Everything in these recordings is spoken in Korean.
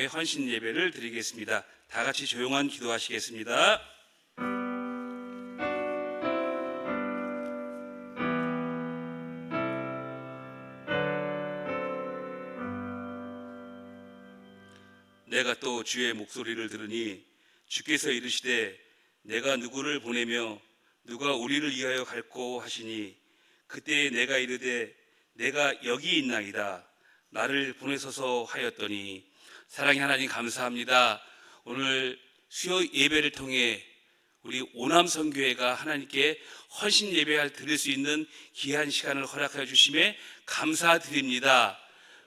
기도의 헌신 예배를 드리겠습니다. 다 같이 조용한 기도하시겠습니다. 내가 또 주의 목소리를 들으니 주께서 이르시되 내가 누구를 보내며 누가 우리를 위하여 갈꼬 하시니 그때 내가 이르되 내가 여기 있나이다 나를 보내소서 하였더니. 사랑의 하나님, 감사합니다. 오늘 수요 예배를 통해 우리 오남선교회가 하나님께 헌신 예배를 드릴 수 있는 귀한 시간을 허락하여 주심에 감사드립니다.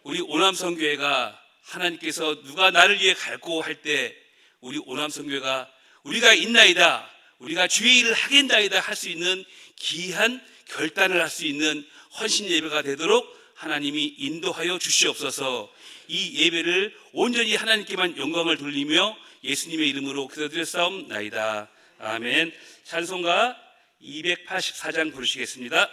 우리 오남선교회가 하나님께서 누가 나를 위해 갈고 할 때 우리 오남선교회가 우리가 있나이다, 우리가 주의 일을 하겠나이다 할 수 있는 귀한 결단을 할 수 있는 헌신 예배가 되도록 하나님이 인도하여 주시옵소서. 이 예배를 온전히 하나님께만 영광을 돌리며 예수님의 이름으로 기도드렸사옵나이다. 아멘. 찬송가 284장 부르시겠습니다.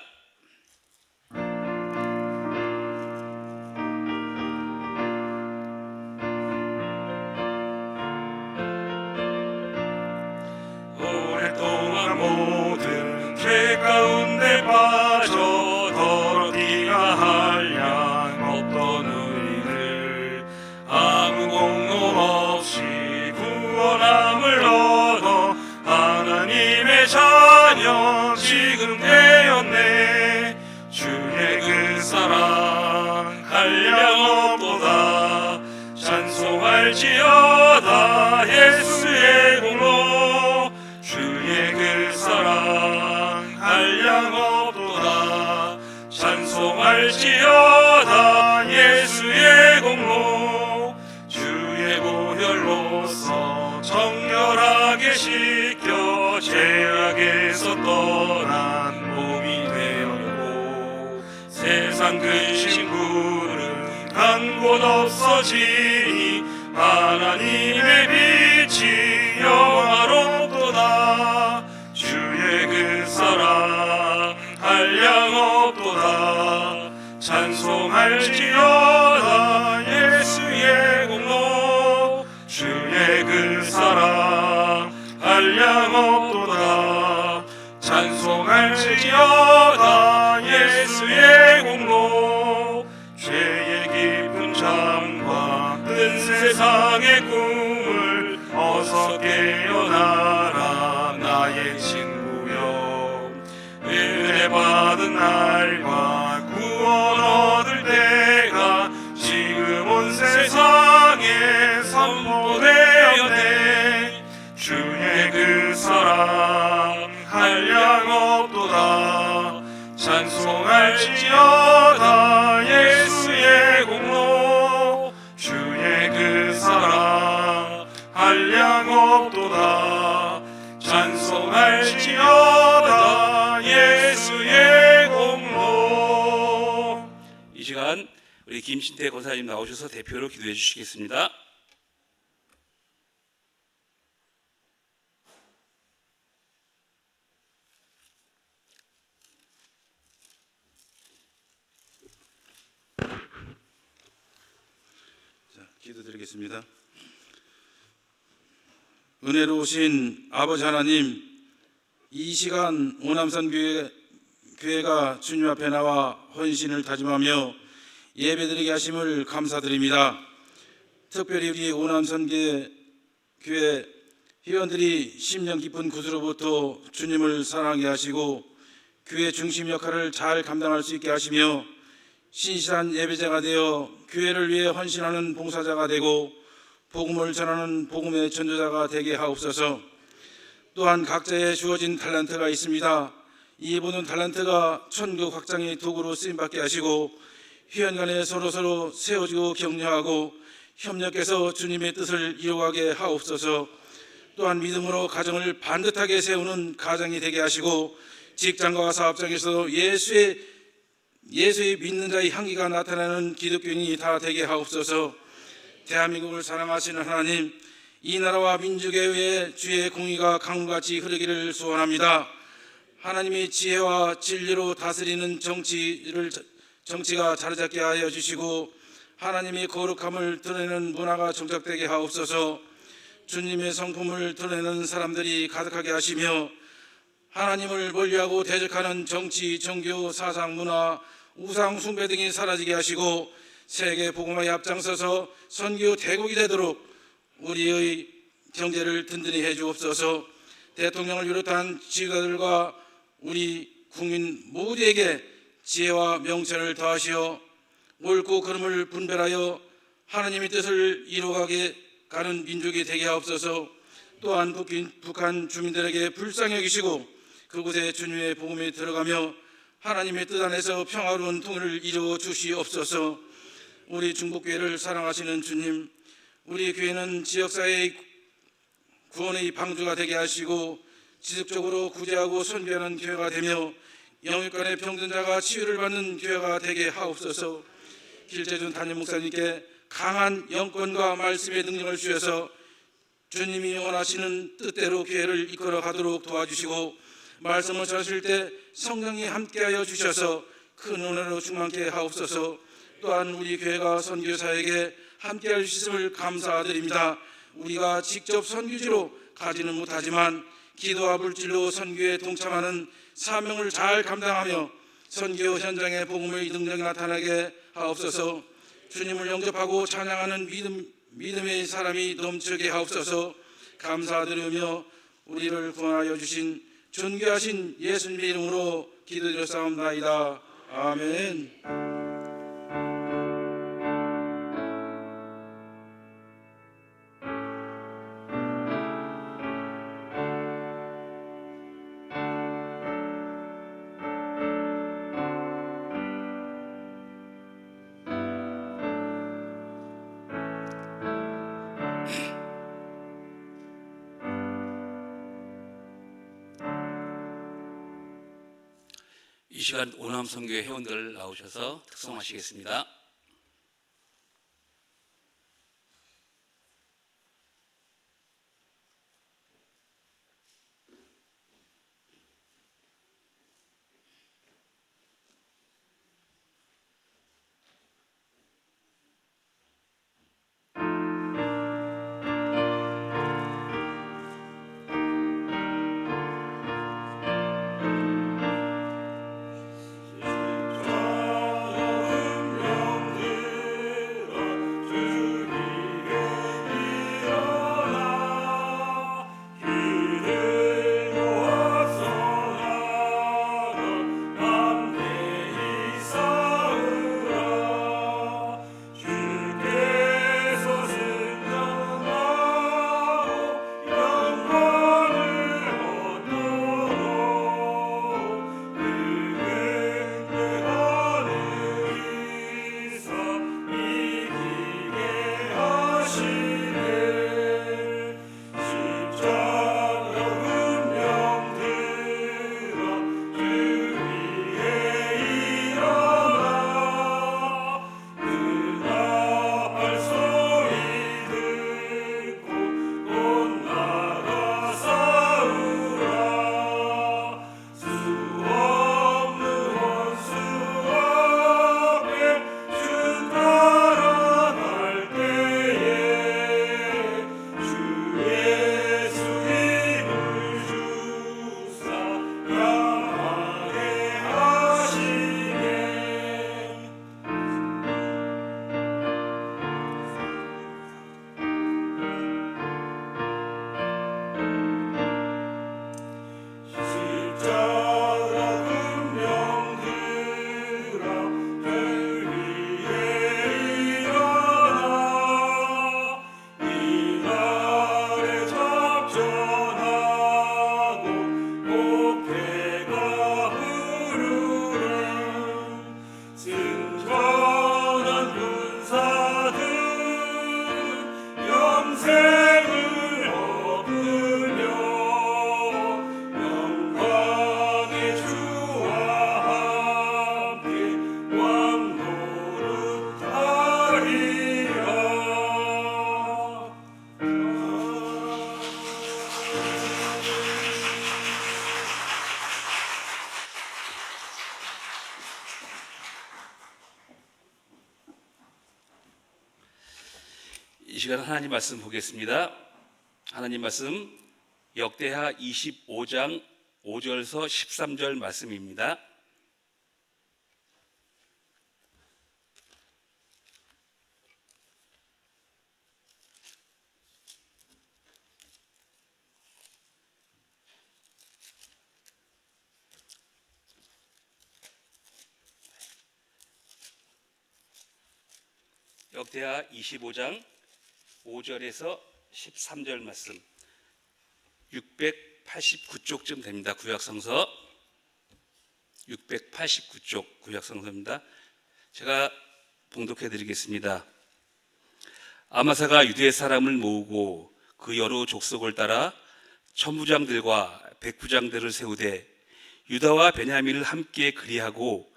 오랫동안 모든 죄 가운데 빠져 더럽기가 한량 없던 우리를 아무 공로 없이 구원함을 얻어 하나님의 자녀 지금 되었네. 주의 그 사랑 한량 없도다. 찬송할지어다 예수의 공로. 주의 그 사랑 한량 없도다. 찬송할지어다 예수의 공로. 주의 보혈로서 정결하게 씻겨 죄악에서 떠난 몸이 되었고 세상 근심 구름 간 곳 없어지니 하나님의 빛이 영화롭도다. 주의 그 사랑 한량 없도다. 찬송할지어다 예수의 공로. 주의 그 사랑 한량 없도다. 찬송할지어다 예수의 공로. 죄의 깊은 잠과 뜬 세상의 꿈을 어서 깨어나라 나의 친구여. 은혜 받은 날과 구원 얻을 때가 지금 온 세상에 선포되었네. 주의 그 사랑 한량 없도다. 찬송할지어다 예수의 공로. 주의 그 사랑 한량 없도다. 찬송할지어다 예수의 공로. 이 시간 우리 김신태 권사님 나오셔서 대표로 기도해 주시겠습니다. 기도드리겠습니다. 은혜로우신 아버지 하나님, 이 시간 오남선교회가 주님 앞에 나와 헌신을 다짐하며 예배드리게 하심을 감사드립니다. 특별히 우리 오남선교회 회원들이 심령 깊은 곳으로부터 주님을 사랑해 하시고 교회 중심 역할을 잘 감당할 수 있게 하시며 신실한 예배자가 되어 교회를 위해 헌신하는 봉사자가 되고 복음을 전하는 복음의 전도자가 되게 하옵소서. 또한 각자의 주어진 달란트가 있습니다. 이 모든 달란트가 천국 확장의 도구로 쓰임받게 하시고 회원 간에 서로서로 세워지고 격려하고 협력해서 주님의 뜻을 이루어가게 하옵소서. 또한 믿음으로 가정을 반듯하게 세우는 가정이 되게 하시고 직장과 사업장에서 예수의 믿는 자의 향기가 나타나는 기독교인이 다 되게 하옵소서. 대한민국을 사랑하시는 하나님, 이 나라와 민족에 의해 주의 공의가 강물같이 흐르기를 소원합니다. 하나님의 지혜와 진리로 다스리는 정치가 자리 잡게 하여 주시고 하나님의 거룩함을 드러내는 문화가 정착되게 하옵소서. 주님의 성품을 드러내는 사람들이 가득하게 하시며 하나님을 멀리하고 대적하는 정치, 종교, 사상, 문화, 우상 숭배 등이 사라지게 하시고 세계 복음화에 앞장서서 선교 대국이 되도록 우리의 경제를 든든히 해 주옵소서. 대통령을 비롯한 지도자들과 우리 국민 모두에게 지혜와 명철을 더하시어 옳고 그름을 분별하여 하나님의 뜻을 이루어가게 가는 민족이 되게 하옵소서. 또한 북한 주민들에게 불쌍히 여기시고 그곳에 주님의 복음에 들어가며 하나님의 뜻 안에서 평화로운 통일을 이루어 주시옵소서. 우리 중복교회를 사랑하시는 주님, 우리 교회는 지역사회의 구원의 방주가 되게 하시고 지속적으로 구제하고 선교하는 교회가 되며 영육간의 병든 자가 치유를 받는 교회가 되게 하옵소서. 길재준 담임 목사님께 강한 영권과 말씀의 능력을 주셔서 주님이 원하시는 뜻대로 교회를 이끌어 가도록 도와주시고 말씀을 전하실 때 성령이 함께하여 주셔서 큰 은혜로 충만케 하옵소서. 또한 우리 교회가 선교사에게 함께할 수 있음을 감사드립니다. 우리가 직접 선교지로 가지는 못하지만 기도와 물질로 선교에 동참하는 사명을 잘 감당하며 선교 현장에 복음의 능력이 나타나게 하옵소서. 주님을 영접하고 찬양하는 믿음의 사람이 넘치게 하옵소서. 감사드리며 우리를 구원하여 주신 존귀하신 예수님의 이름으로 기도드렸사옵나이다. 아멘. 이 시간 오남선교회 회원들 나오셔서 특송하시겠습니다. 시간 하나님 말씀 보겠습니다. 하나님 말씀 역대하 25장 5절에서 13절 말씀입니다. 역대하 25장 5절에서 13절 말씀 689쪽쯤 됩니다. 구약성서 689쪽 구약성서입니다. 제가 봉독해 드리겠습니다. 아마사가 유대 사람을 모으고 그 여러 족속을 따라 천부장들과 백부장들을 세우되 유다와 베냐민을 함께 그리하고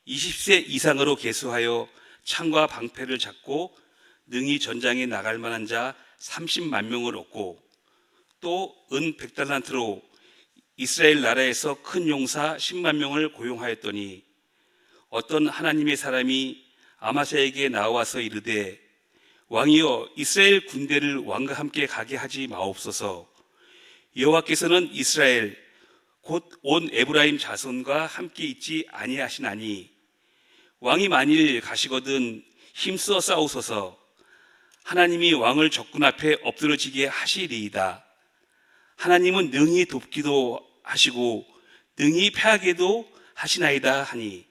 20세 이상으로 계수하여 창과 방패를 잡고 능히 전장에 나갈 만한 자 30만 명을 얻고 또 은 100달란트로 이스라엘 나라에서 큰 용사 10만 명을 고용하였더니 어떤 하나님의 사람이 아마사에게 나와서 이르되 왕이여 이스라엘 군대를 왕과 함께 가게 하지 마옵소서. 여호와께서는 이스라엘 곧 온 에브라임 자손과 함께 있지 아니하시나니 왕이 만일 가시거든 힘써 싸우소서. 하나님이 왕을 적군 앞에 엎드러지게 하시리이다. 하나님은 능히 돕기도 하시고 능히 패하게도 하시나이다 하니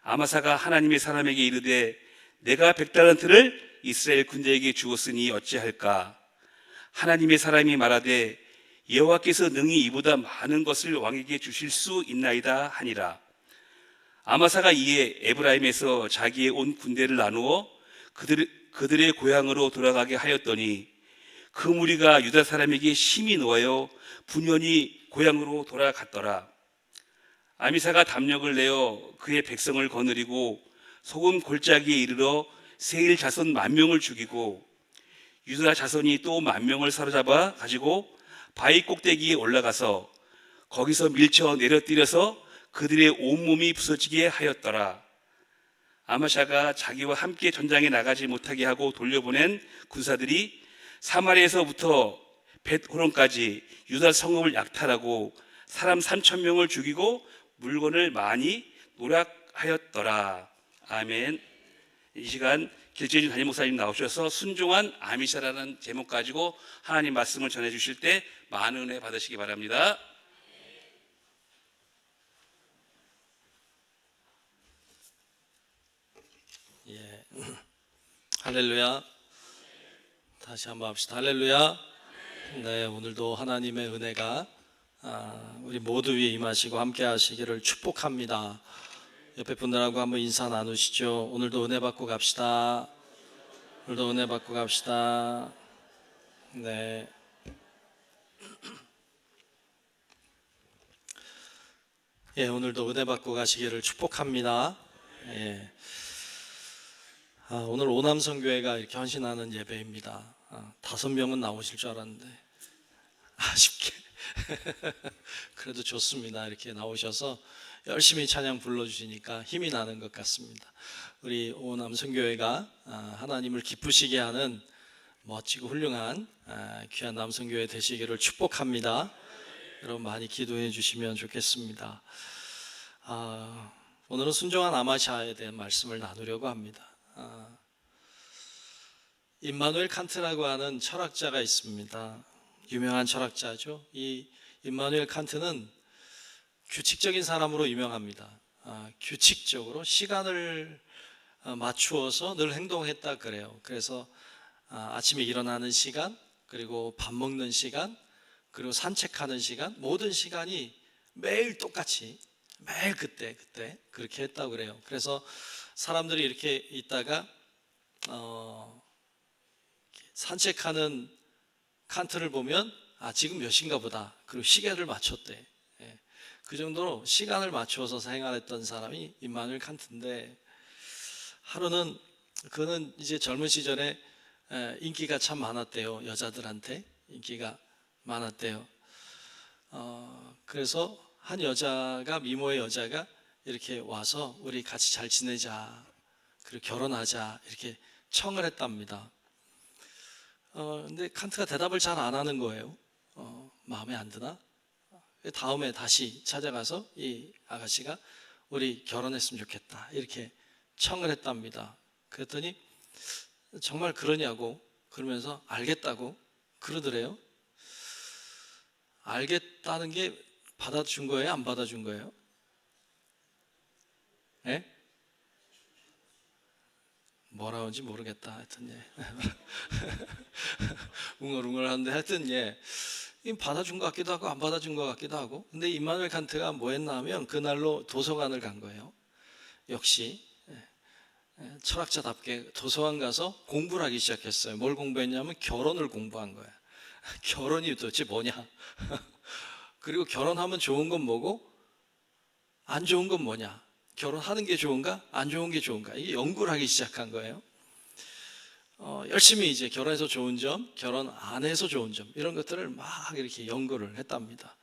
아마사가 하나님의 사람에게 이르되 내가 100달란트를 이스라엘 군대에게 주었으니 어찌할까. 하나님의 사람이 말하되 여호와께서 능히 이보다 많은 것을 왕에게 주실 수 있나이다 하니라. 아마사가 이에 에브라임에서 자기의 온 군대를 나누어 그들의 고향으로 돌아가게 하였더니 그 무리가 유다 사람에게 심히 놓아여 분연히 고향으로 돌아갔더라. 아미사가 담력을 내어 그의 백성을 거느리고 소금 골짜기에 이르러 세일 자손 10,000명을 죽이고 유다 자손이 또 10,000명을 사로잡아 가지고 바위 꼭대기에 올라가서 거기서 밀쳐 내려뜨려서 그들의 온몸이 부서지게 하였더라. 아마샤가 자기와 함께 전장에 나가지 못하게 하고 돌려보낸 군사들이 사마리아에서부터 벳호론까지 유다 성읍을 약탈하고 사람 3,000명을 죽이고 물건을 많이 노략하였더라. 아멘. 이 시간 길재준 담임 목사님 나오셔서 순종한 아미샤라는 제목 가지고 하나님 말씀을 전해주실 때 많은 은혜 받으시기 바랍니다. 예, 할렐루야. 다시 한번 합시다. 할렐루야. 네, 오늘도 하나님의 은혜가 우리 모두 위에 임하시고 함께 하시기를 축복합니다. 옆에 분들하고 한번 인사 나누시죠. 오늘도 은혜 받고 갑시다. 오늘도 은혜 받고 갑시다. 네. 예, 오늘도 은혜 받고 가시기를 축복합니다. 예. 오늘 오남성교회가 이렇게 헌신하는 예배입니다. 5명은 나오실 줄 알았는데 아쉽게 그래도 좋습니다. 이렇게 나오셔서 열심히 찬양 불러주시니까 힘이 나는 것 같습니다. 우리 오남성교회가 하나님을 기쁘시게 하는 멋지고 훌륭한 귀한 남성교회 되시기를 축복합니다. 여러분 많이 기도해 주시면 좋겠습니다. 오늘은 순종한 아마샤에 대한 말씀을 나누려고 합니다. 임마누엘 칸트라고 하는 철학자가 있습니다. 유명한 철학자죠. 이 임마누엘 칸트는 규칙적인 사람으로 유명합니다. 규칙적으로 시간을 맞추어서 늘 행동했다 그래요. 그래서 아침에 일어나는 시간, 그리고 밥 먹는 시간, 그리고 산책하는 시간, 모든 시간이 매일 똑같이 매일 그때 그렇게 했다고 그래요. 그래서 사람들이 이렇게 있다가 산책하는 칸트를 보면 지금 몇 시인가 보다. 그리고 시계를 맞췄대. 예. 그 정도로 시간을 맞추어서 생활했던 사람이 임마누엘 칸트인데 하루는 그는 이제 젊은 시절에 인기가 참 많았대요. 여자들한테 인기가 많았대요. 그래서 한 여자가 미모의 여자가 이렇게 와서 우리 같이 잘 지내자, 그리고 결혼하자 이렇게 청을 했답니다. 근데 칸트가 대답을 잘 안 하는 거예요. 마음에 안 드나? 다음에 다시 찾아가서 이 아가씨가 우리 결혼했으면 좋겠다 이렇게 청을 했답니다. 그랬더니 정말 그러냐고 그러면서 알겠다고 그러더래요. 알겠다는 게 받아준 거예요? 안 받아준 거예요? 예? 뭐라 하는지 모르겠다. 하여튼 예. 웅얼웅얼 하는데 하여튼 예. 받아준 것 같기도 하고 안 받아준 것 같기도 하고. 근데 임마누엘 칸트가 뭐 했나 하면 그날로 도서관을 간 거예요. 역시 철학자답게 도서관 가서 공부를 하기 시작했어요. 뭘 공부했냐면 결혼을 공부한 거예요. 결혼이 도대체 뭐냐? 그리고 결혼하면 좋은 건 뭐고 안 좋은 건 뭐냐? 결혼하는 게 좋은가? 안 좋은 게 좋은가? 이게 연구를 하기 시작한 거예요. 열심히 이제 결혼해서 좋은 점, 결혼 안 해서 좋은 점 이런 것들을 막 이렇게 연구를 했답니다.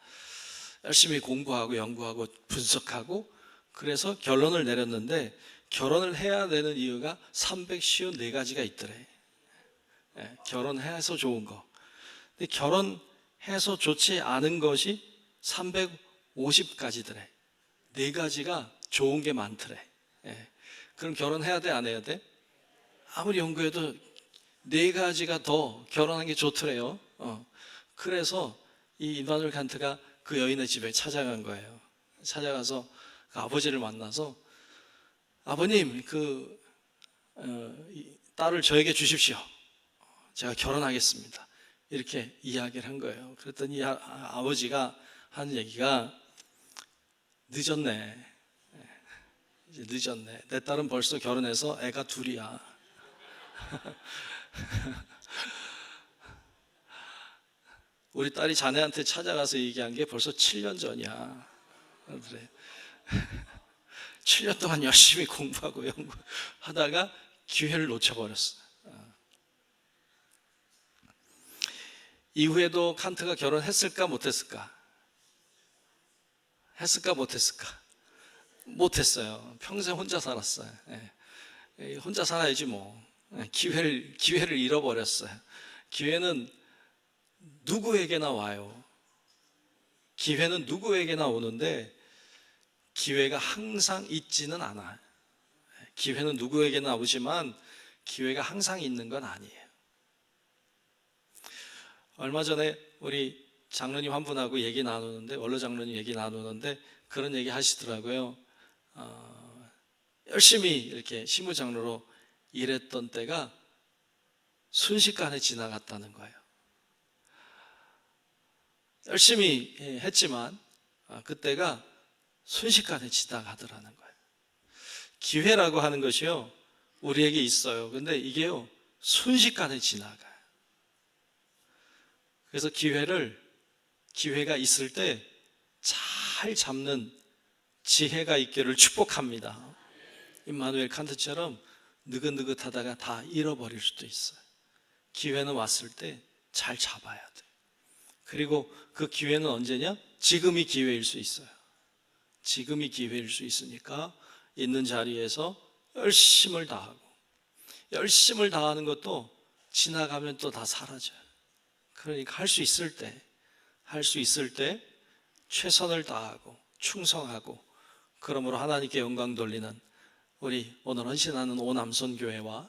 열심히 공부하고 연구하고 분석하고 그래서 결론을 내렸는데 결혼을 해야 되는 이유가 354가지가 있더래. 결혼해서 좋은 거. 근데 결혼해서 좋지 않은 것이 350가지더래. 4가지가 좋은 게 많더래. 그럼 결혼해야 돼, 안 해야 돼? 아무리 연구해도 4가지가 더 결혼하는 게 좋더래요. 그래서 이 임마누엘 칸트가 그 여인의 집에 찾아간 거예요. 찾아가서 그 아버지를 만나서 아버님, 이 딸을 저에게 주십시오. 제가 결혼하겠습니다. 이렇게 이야기를 한 거예요. 그랬더니 아버지가 하는 얘기가 늦었네. 이제 늦었네. 내 딸은 벌써 결혼해서 애가 2이야. 우리 딸이 자네한테 찾아가서 얘기한 게 벌써 7년 전이야. 그래. 7년 동안 열심히 공부하고 연구하다가 기회를 놓쳐버렸어. 이후에도 칸트가 결혼했을까 못했을까? 했을까 못했을까? 못했어요. 평생 혼자 살았어요. 혼자 살아야지 뭐. 기회를 잃어버렸어요. 기회는 누구에게나 와요. 기회는 누구에게나 오는데 기회가 항상 있지는 않아요. 기회는 누구에게나 오지만 기회가 항상 있는 건 아니에요. 얼마 전에 우리 장로님 한 분하고 얘기 나누는데, 원로 장로님 얘기 나누는데 그런 얘기 하시더라고요. 열심히 이렇게 시무장로로 일했던 때가 순식간에 지나갔다는 거예요. 열심히 했지만 그때가 순식간에 지나가더라는 거예요. 기회라고 하는 것이요, 우리에게 있어요. 근데 이게요, 순식간에 지나가요. 그래서 기회가 있을 때 잘 잡는 지혜가 있기를 축복합니다. 임마누엘 칸트처럼 느긋느긋하다가 다 잃어버릴 수도 있어요. 기회는 왔을 때 잘 잡아야 돼요. 그리고 그 기회는 언제냐? 지금이 기회일 수 있어요. 지금이 기회일 수 있으니까 있는 자리에서 열심을 다하고, 열심을 다하는 것도 지나가면 또 다 사라져요. 그러니까 할 수 있을 때 최선을 다하고 충성하고, 그러므로 하나님께 영광 돌리는 우리 오늘 헌신하는 오남선교회와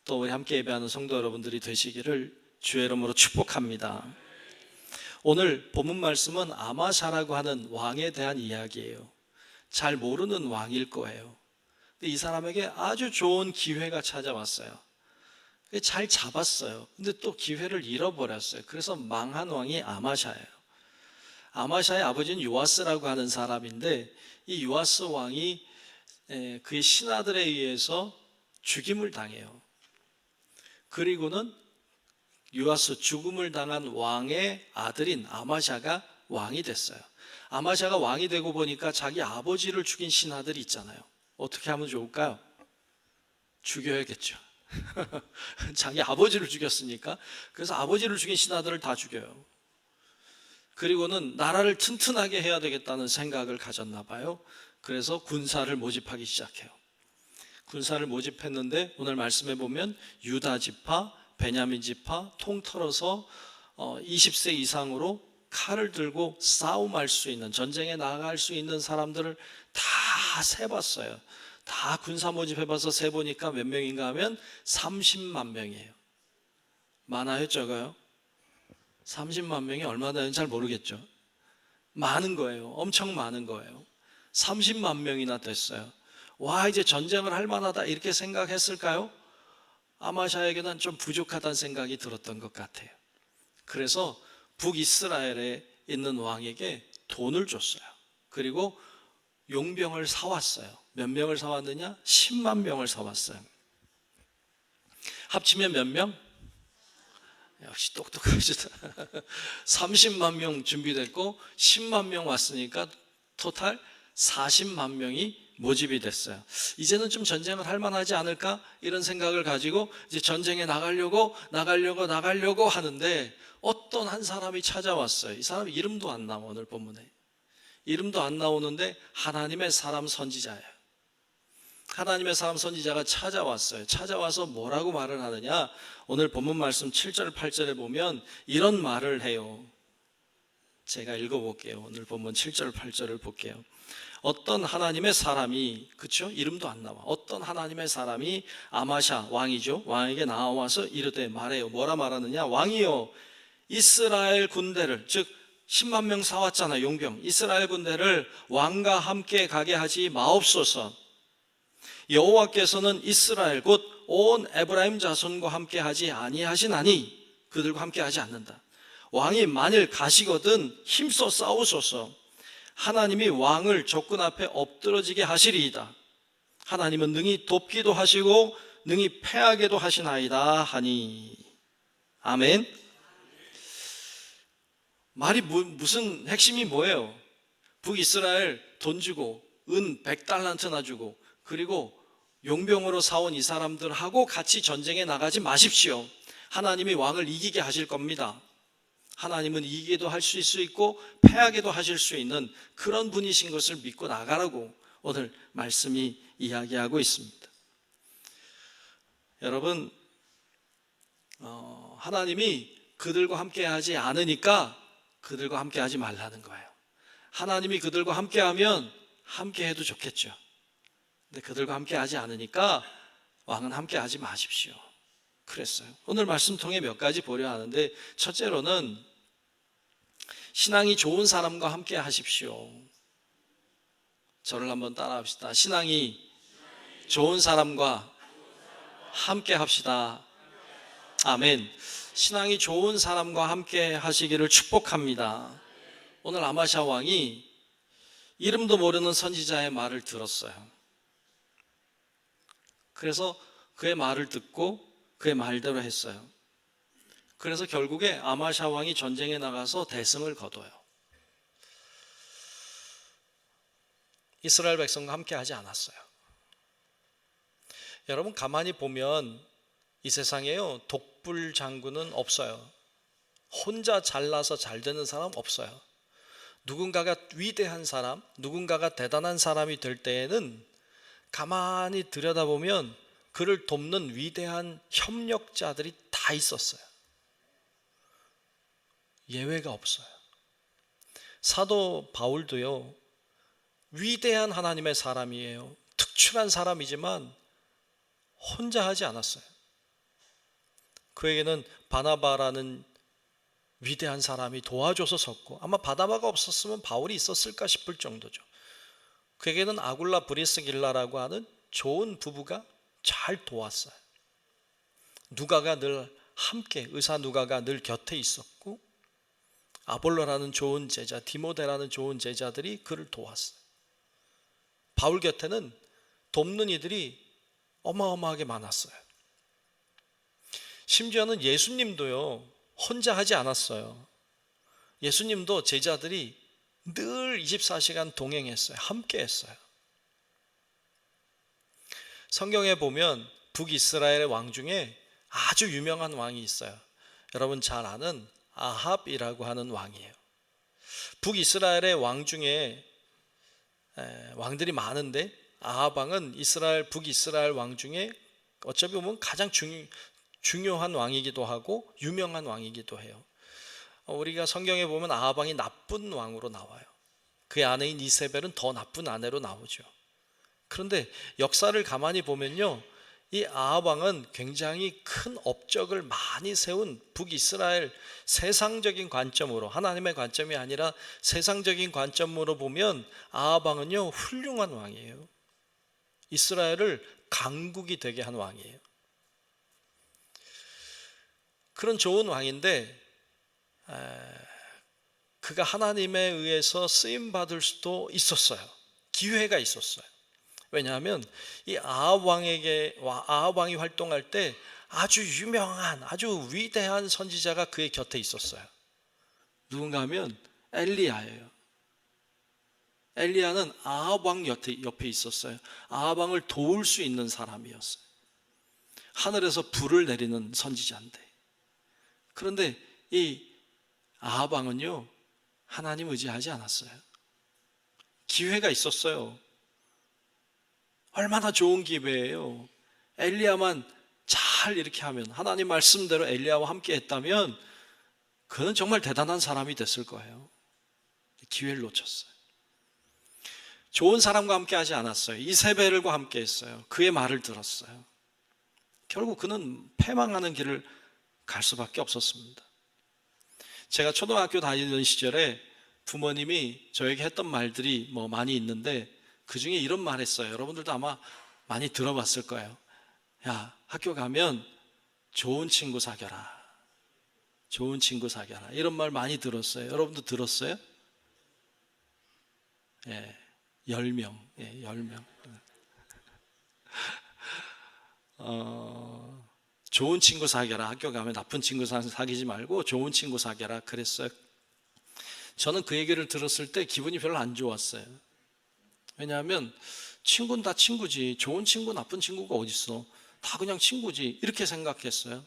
또 우리 함께 예배하는 성도 여러분들이 되시기를 주의 이름으로 축복합니다. 오늘 본문 말씀은 아마샤라고 하는 왕에 대한 이야기예요. 잘 모르는 왕일 거예요. 근데 이 사람에게 아주 좋은 기회가 찾아왔어요. 잘 잡았어요. 근데 또 기회를 잃어버렸어요. 그래서 망한 왕이 아마샤예요. 아마샤의 아버지는 요아스라고 하는 사람인데, 이 요아스 왕이 그의 신하들에 의해서 죽임을 당해요. 그리고는 요아스 죽음을 당한 왕의 아들인 아마샤가 왕이 됐어요. 아마샤가 왕이 되고 보니까 자기 아버지를 죽인 신하들이 있잖아요. 어떻게 하면 좋을까요? 죽여야겠죠. 자기 아버지를 죽였으니까. 그래서 아버지를 죽인 신하들을 다 죽여요. 그리고는 나라를 튼튼하게 해야 되겠다는 생각을 가졌나 봐요. 그래서 군사를 모집하기 시작해요. 군사를 모집했는데 오늘 말씀해 보면 유다 지파, 베냐민 지파 통틀어서 20세 이상으로 칼을 들고 싸움할 수 있는, 전쟁에 나갈 수 있는 사람들을 다 세봤어요. 다 군사 모집해봐서 세보니까 몇 명인가 하면 30만 명이에요. 많아요, 적어요? 30만 명이 얼마나 되는지 잘 모르겠죠. 많은 거예요. 엄청 많은 거예요. 30만 명이나 됐어요. 와, 이제 전쟁을 할 만하다 이렇게 생각했을까요? 아마샤에게는 좀 부족하다는 생각이 들었던 것 같아요. 그래서 북이스라엘에 있는 왕에게 돈을 줬어요. 그리고 용병을 사왔어요. 몇 명을 사왔느냐? 10만 명을 사왔어요. 합치면 몇 명? 역시 똑똑하시다. 30만 명 준비됐고 10만 명 왔으니까 토탈 40만 명이 모집이 됐어요. 이제는 좀 전쟁을 할 만하지 않을까? 이런 생각을 가지고 이제 전쟁에 나가려고 하는데 어떤 한 사람이 찾아왔어요. 이 사람 이름도 안 나와. 오늘 본문에 이름도 안 나오는데 하나님의 사람 선지자예요. 하나님의 사람 선지자가 찾아왔어요. 찾아와서 뭐라고 말을 하느냐? 오늘 본문 말씀 7절 8절에 보면 이런 말을 해요. 제가 읽어볼게요. 오늘 본문 7절 8절을 볼게요. 어떤 하나님의 사람이, 그쵸? 이름도 안 나와. 어떤 하나님의 사람이 아마샤 왕이죠. 왕에게 나와서 이르되 말해요. 뭐라 말하느냐? 왕이요, 이스라엘 군대를, 즉 10만 명 사왔잖아요. 용병. 이스라엘 군대를 왕과 함께 가게 하지 마옵소서. 여호와께서는 이스라엘 곧 온 에브라임 자손과 함께 하지 아니하시나니 그들과 함께 하지 않는다. 왕이 만일 가시거든 힘써 싸우소서. 하나님이 왕을 적군 앞에 엎드러지게 하시리이다. 하나님은 능히 돕기도 하시고 능히 패하게도 하시나이다 하니. 아멘. 말이 무슨 핵심이 뭐예요? 북이스라엘 돈 주고 은 100달란트나 주고 그리고 용병으로 사온 이 사람들하고 같이 전쟁에 나가지 마십시오. 하나님이 왕을 이기게 하실 겁니다. 하나님은 이기게도 하실 수 있고 패하게도 하실 수 있는 그런 분이신 것을 믿고 나가라고 오늘 말씀이 이야기하고 있습니다. 여러분, 하나님이 그들과 함께 하지 않으니까 그들과 함께 하지 말라는 거예요. 하나님이 그들과 함께 하면 함께 해도 좋겠죠. 근데 그들과 함께 하지 않으니까 왕은 함께 하지 마십시오. 그랬어요. 오늘 말씀 통해 몇 가지 보려 하는데, 첫째로는 신앙이 좋은 사람과 함께 하십시오. 저를 한번 따라합시다. 신앙이 좋은 사람과 함께 합시다. 아멘. 신앙이 좋은 사람과 함께 하시기를 축복합니다. 오늘 아마샤 왕이 이름도 모르는 선지자의 말을 들었어요. 그래서 그의 말을 듣고 그의 말대로 했어요. 그래서 결국에 아마샤 왕이 전쟁에 나가서 대승을 거둬요. 이스라엘 백성과 함께 하지 않았어요. 여러분, 가만히 보면 이 세상에요, 독불 장군은 없어요. 혼자 잘나서 잘 되는 사람 없어요. 누군가가 위대한 사람, 누군가가 대단한 사람이 될 때에는 가만히 들여다보면 그를 돕는 위대한 협력자들이 다 있었어요. 예외가 없어요. 사도 바울도요, 위대한 하나님의 사람이에요. 특출한 사람이지만 혼자 하지 않았어요. 그에게는 바나바라는 위대한 사람이 도와줘서 섰고, 아마 바나바가 없었으면 바울이 있었을까 싶을 정도죠. 그에게는 아굴라 브리스길라라고 하는 좋은 부부가 잘 도왔어요. 누가가 늘 함께, 의사 누가가 늘 곁에 있었고, 아볼로라는 좋은 제자, 디모데라는 좋은 제자들이 그를 도왔어요. 바울 곁에는 돕는 이들이 어마어마하게 많았어요. 심지어는 예수님도요, 혼자 하지 않았어요. 예수님도 제자들이 늘 24시간 동행했어요. 함께 했어요. 성경에 보면 북이스라엘의 왕 중에 아주 유명한 왕이 있어요. 여러분 잘 아는 아합이라고 하는 왕이에요. 북이스라엘의 왕 중에 왕들이 많은데 아합 왕은 북이스라엘 왕 중에 어차피 보면 가장 중요한 왕이기도 하고 유명한 왕이기도 해요. 우리가 성경에 보면 아합 왕이 나쁜 왕으로 나와요. 그의 아내인 이세벨은 더 나쁜 아내로 나오죠. 그런데 역사를 가만히 보면요, 이 아합 왕은 굉장히 큰 업적을 많이 세운 북이스라엘, 세상적인 관점으로, 하나님의 관점이 아니라 세상적인 관점으로 보면 아합 왕은요 훌륭한 왕이에요. 이스라엘을 강국이 되게 한 왕이에요. 그런 좋은 왕인데 그가 하나님에 의해서 쓰임 받을 수도 있었어요. 기회가 있었어요. 왜냐하면 이 아합 왕이 활동할 때 아주 유명한, 아주 위대한 선지자가 그의 곁에 있었어요. 누군가 하면 엘리야예요. 엘리야는 아합 왕 옆에 있었어요. 아합 왕을 도울 수 있는 사람이었어요. 하늘에서 불을 내리는 선지자인데, 그런데 이 아합 왕은요 하나님 의지하지 않았어요. 기회가 있었어요. 얼마나 좋은 기회예요. 엘리야만 잘 이렇게 하면, 하나님 말씀대로 엘리야와 함께 했다면 그는 정말 대단한 사람이 됐을 거예요. 기회를 놓쳤어요. 좋은 사람과 함께 하지 않았어요. 이세벨과 함께 했어요. 그의 말을 들었어요. 결국 그는 패망하는 길을 갈 수밖에 없었습니다. 제가 초등학교 다니던 시절에 부모님이 저에게 했던 말들이 많이 있는데 그 중에 이런 말 했어요. 여러분들도 아마 많이 들어봤을 거예요. 야, 학교 가면 좋은 친구 사귀어라. 좋은 친구 사귀어라. 이런 말 많이 들었어요. 여러분도 들었어요? 예, 10명. 예, 10명. 좋은 친구 사귀어라. 학교 가면 나쁜 친구 사귀지 말고 좋은 친구 사귀어라. 그랬어요. 저는 그 얘기를 들었을 때 기분이 별로 안 좋았어요. 왜냐하면 친구는 다 친구지, 좋은 친구 나쁜 친구가 어딨어, 다 그냥 친구지, 이렇게 생각했어요.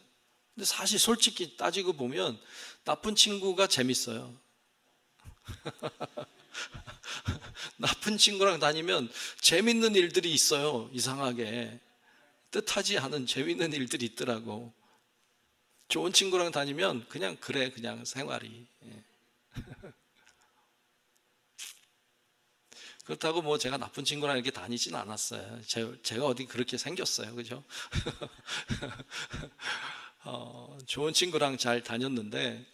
근데 사실 솔직히 따지고 보면 나쁜 친구가 재밌어요. 나쁜 친구랑 다니면 재밌는 일들이 있어요. 이상하게 뜻하지 않은 재밌는 일들이 있더라고. 좋은 친구랑 다니면 그냥 그래, 그냥 생활이. 그렇다고 제가 나쁜 친구랑 이렇게 다니진 않았어요. 제가 어디 그렇게 생겼어요, 그죠? 좋은 친구랑 잘 다녔는데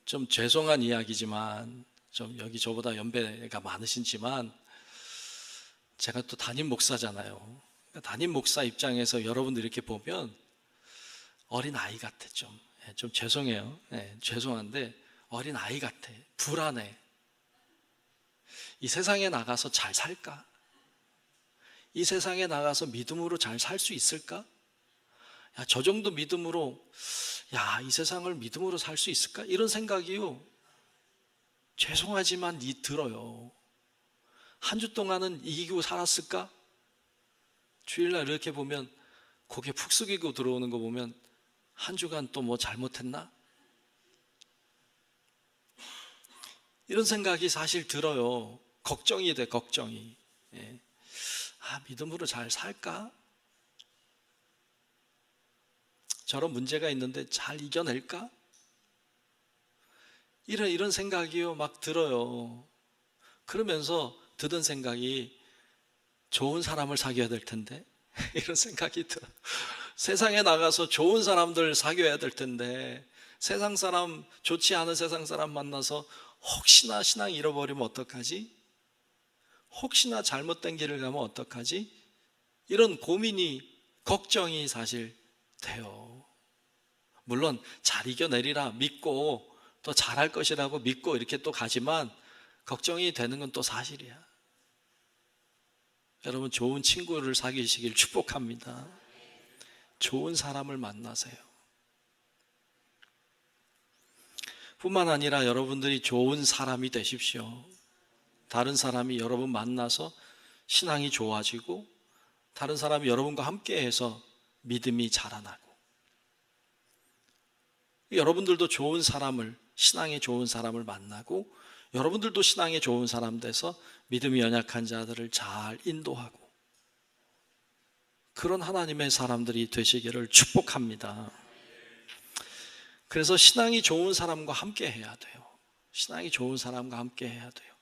좀 죄송한 이야기지만, 좀 여기 저보다 연배가 많으시지만 제가 또 담임 목사잖아요. 담임 목사 입장에서 여러분들 이렇게 보면 어린 아이 같아. 좀 죄송해요. 네, 죄송한데 어린 아이 같아. 불안해. 이 세상에 나가서 잘 살까? 이 세상에 나가서 믿음으로 잘 살 수 있을까? 야, 저 정도 믿음으로, 야, 이 세상을 믿음으로 살 수 있을까? 이런 생각이요, 죄송하지만 들어요. 한 주 동안은 이기고 살았을까? 주일날 이렇게 보면 고개 푹 숙이고 들어오는 거 보면 한 주간 또 잘못했나? 이런 생각이 사실 들어요. 걱정이 돼, 걱정이. 예. 믿음으로 잘 살까? 저런 문제가 있는데 잘 이겨낼까? 이런 생각이요 막 들어요. 그러면서 드는 생각이, 좋은 사람을 사귀어야 될 텐데 이런 생각이 들어. 세상에 나가서 좋은 사람들 사귀어야 될 텐데, 세상 사람, 좋지 않은 세상 사람 만나서 혹시나 신앙 잃어버리면 어떡하지? 혹시나 잘못된 길을 가면 어떡하지? 이런 고민이, 걱정이 사실 돼요. 물론 잘 이겨내리라 믿고 또 잘할 것이라고 믿고 이렇게 또 가지만 걱정이 되는 건 또 사실이야. 여러분, 좋은 친구를 사귀시길 축복합니다. 좋은 사람을 만나세요. 뿐만 아니라 여러분들이 좋은 사람이 되십시오. 다른 사람이 여러분 만나서 신앙이 좋아지고, 다른 사람이 여러분과 함께해서 믿음이 자라나고, 여러분들도 좋은 사람을, 신앙에 좋은 사람을 만나고, 여러분들도 신앙에 좋은 사람 돼서 믿음이 연약한 자들을 잘 인도하고, 그런 하나님의 사람들이 되시기를 축복합니다. 그래서 신앙이 좋은 사람과 함께 해야 돼요. 신앙이 좋은 사람과 함께 해야 돼요.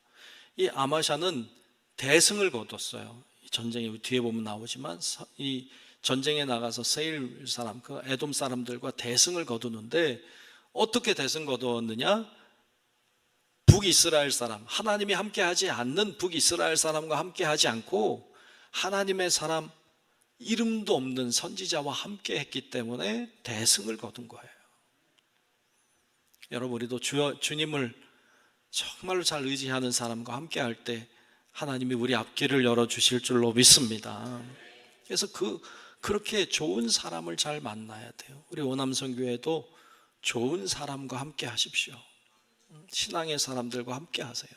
이 아마샤는 대승을 거뒀어요. 이 전쟁에 뒤에 보면 나오지만 이 전쟁에 나가서 세일 사람, 그 에돔 사람들과 대승을 거두는데 어떻게 대승 거두었느냐? 북이스라엘 사람, 하나님이 함께하지 않는 북이스라엘 사람과 함께하지 않고 하나님의 사람, 이름도 없는 선지자와 함께했기 때문에 대승을 거둔 거예요. 여러분, 우리도 주님을 정말로 잘 의지하는 사람과 함께할 때 하나님이 우리 앞길을 열어주실 줄로 믿습니다. 그래서 그렇게 좋은 사람을 잘 만나야 돼요. 우리 오남선교회도 좋은 사람과 함께 하십시오. 신앙의 사람들과 함께 하세요.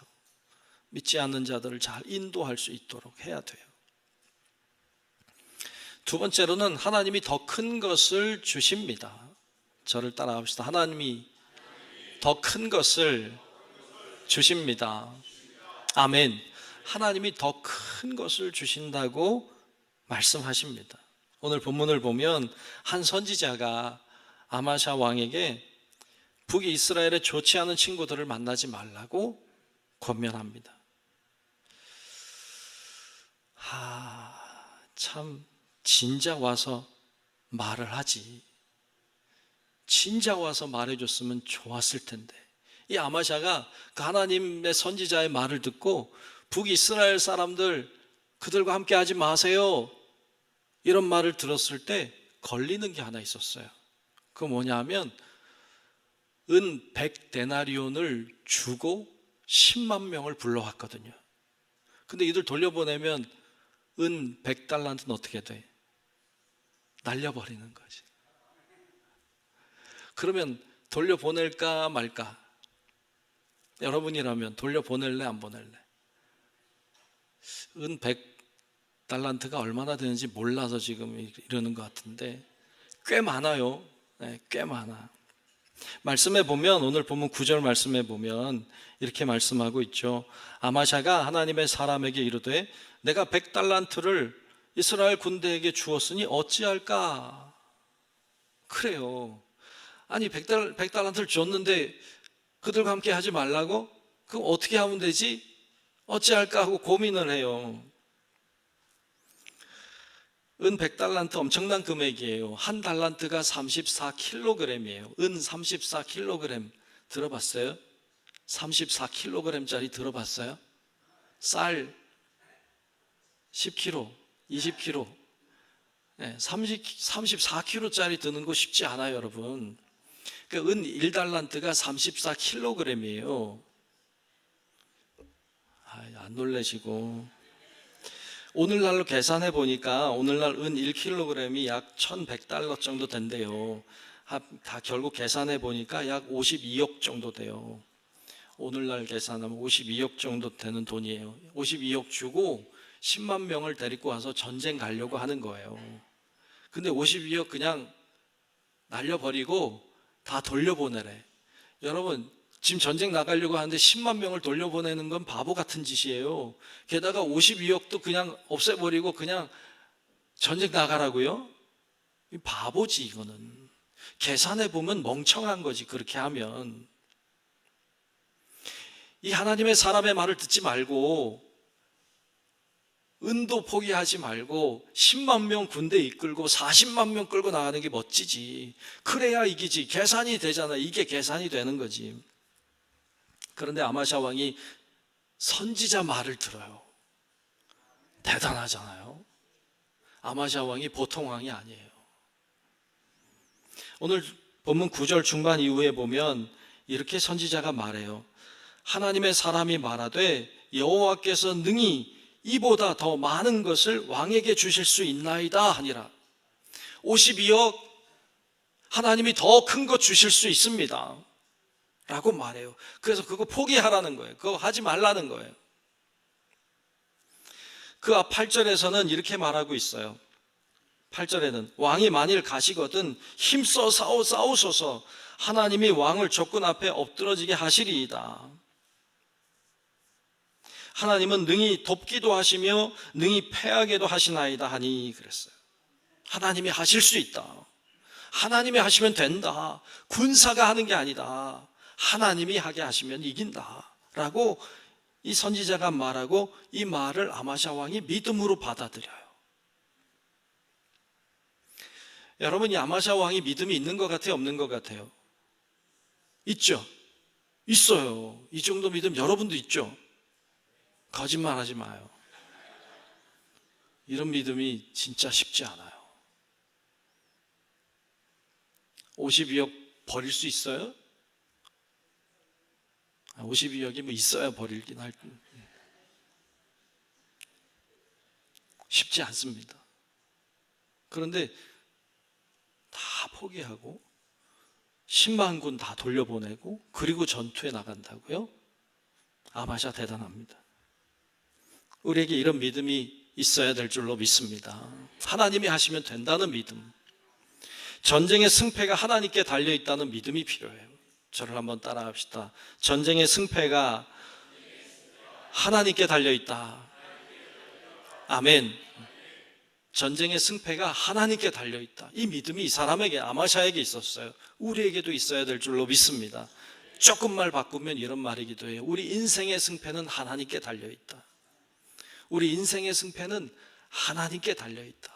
믿지 않는 자들을 잘 인도할 수 있도록 해야 돼요. 두 번째로는 하나님이 더 큰 것을 주십니다. 저를 따라합시다. 하나님이 더 큰 것을 주십니다. 아멘. 하나님이 더 큰 것을 주신다고 말씀하십니다. 오늘 본문을 보면 한 선지자가 아마샤 왕에게 북이 이스라엘의 좋지 않은 친구들을 만나지 말라고 권면합니다. 참 진작 와서 말을 하지. 진작 와서 말해줬으면 좋았을 텐데. 이 아마샤가 그 하나님의 선지자의 말을 듣고 북이스라엘 사람들 그들과 함께 하지 마세요, 이런 말을 들었을 때 걸리는 게 하나 있었어요. 그거 뭐냐 하면 은 100데나리온을 주고 10만 명을 불러왔거든요. 근데 이들 돌려보내면 은 100달란트는 어떻게 돼? 날려버리는 거지. 그러면 돌려보낼까 말까? 여러분이라면 돌려보낼래 안 보낼래? 은 100달란트가 얼마나 되는지 몰라서 지금 이러는 것 같은데 꽤 많아요. 네, 꽤 많아. 말씀에 보면, 오늘 본문 9절 말씀에 보면 이렇게 말씀하고 있죠. 아마샤가 하나님의 사람에게 이르되 내가 100달란트를 이스라엘 군대에게 주었으니 어찌할까? 그래요. 아니 100달란트를 줬는데 그들과 함께 하지 말라고? 그럼 어떻게 하면 되지? 어찌할까 하고 고민을 해요. 은 100달란트 엄청난 금액이에요. 한 달란트가 34kg이에요. 은 34kg 들어봤어요? 34kg짜리 들어봤어요? 쌀 10kg, 20kg, 34kg짜리 드는 거 쉽지 않아요, 여러분. 그러니까 은 1달란트가 34kg이에요. 안 놀라시고. 오늘날로 계산해 보니까 오늘날 은 1kg이 약 1100달러 정도 된대요. 다 결국 계산해 보니까 약 52억 정도 돼요. 오늘날 계산하면 52억 정도 되는 돈이에요. 52억 주고 10만 명을 데리고 와서 전쟁 가려고 하는 거예요. 근데 52억 그냥 날려버리고 다 돌려보내래. 여러분, 지금 전쟁 나가려고 하는데 10만 명을 돌려보내는 건 바보 같은 짓이에요. 게다가 52억도 그냥 없애버리고 그냥 전쟁 나가라고요? 바보지, 이거는. 계산해보면 멍청한 거지, 그렇게 하면. 이 하나님의 사람의 말을 듣지 말고 은도 포기하지 말고 10만 명 군대 이끌고 40만 명 끌고 나가는 게 멋지지. 그래야 이기지. 계산이 되잖아. 이게 계산이 되는 거지. 그런데 아마샤 왕이 선지자 말을 들어요. 대단하잖아요. 아마샤 왕이 보통 왕이 아니에요. 오늘 본문 9절 중반 이후에 보면 이렇게 선지자가 말해요. 하나님의 사람이 말하되 여호와께서 능히 이보다 더 많은 것을 왕에게 주실 수 있나이다 하니라. 52억 하나님이 더 큰 것 주실 수 있습니다 라고 말해요. 그래서 그거 포기하라는 거예요. 그거 하지 말라는 거예요. 그 앞 8절에서는 이렇게 말하고 있어요. 8절에는 왕이 만일 가시거든 힘써 싸우소서. 하나님이 왕을 적군 앞에 엎드러지게 하시리이다. 하나님은 능히 돕기도 하시며 능히 패하게도 하시나이다 하니 그랬어요. 하나님이 하실 수 있다. 하나님이 하시면 된다. 군사가 하는 게 아니다. 하나님이 하게 하시면 이긴다. 라고 이 선지자가 말하고 이 말을 아마샤 왕이 믿음으로 받아들여요. 여러분, 이 아마샤 왕이 믿음이 있는 것 같아요? 없는 것 같아요? 있죠? 있어요. 이 정도 믿음 여러분도 있죠? 거짓말 하지 마요. 이런 믿음이 진짜 쉽지 않아요. 52억 버릴 수 있어요? 52억이 뭐 있어야 버리긴 할 텐데. 쉽지 않습니다. 그런데 다 포기하고 10만 군 다 돌려보내고 그리고 전투에 나간다고요? 아마샤 대단합니다. 우리에게 이런 믿음이 있어야 될 줄로 믿습니다. 하나님이 하시면 된다는 믿음, 전쟁의 승패가 하나님께 달려있다는 믿음이 필요해요. 저를 한번 따라합시다. 전쟁의 승패가 하나님께 달려있다. 아멘. 전쟁의 승패가 하나님께 달려있다. 이 믿음이 이 사람에게, 아마샤에게 있었어요. 우리에게도 있어야 될 줄로 믿습니다. 조금만 바꾸면 이런 말이기도 해요. 우리 인생의 승패는 하나님께 달려있다. 우리 인생의 승패는 하나님께 달려있다.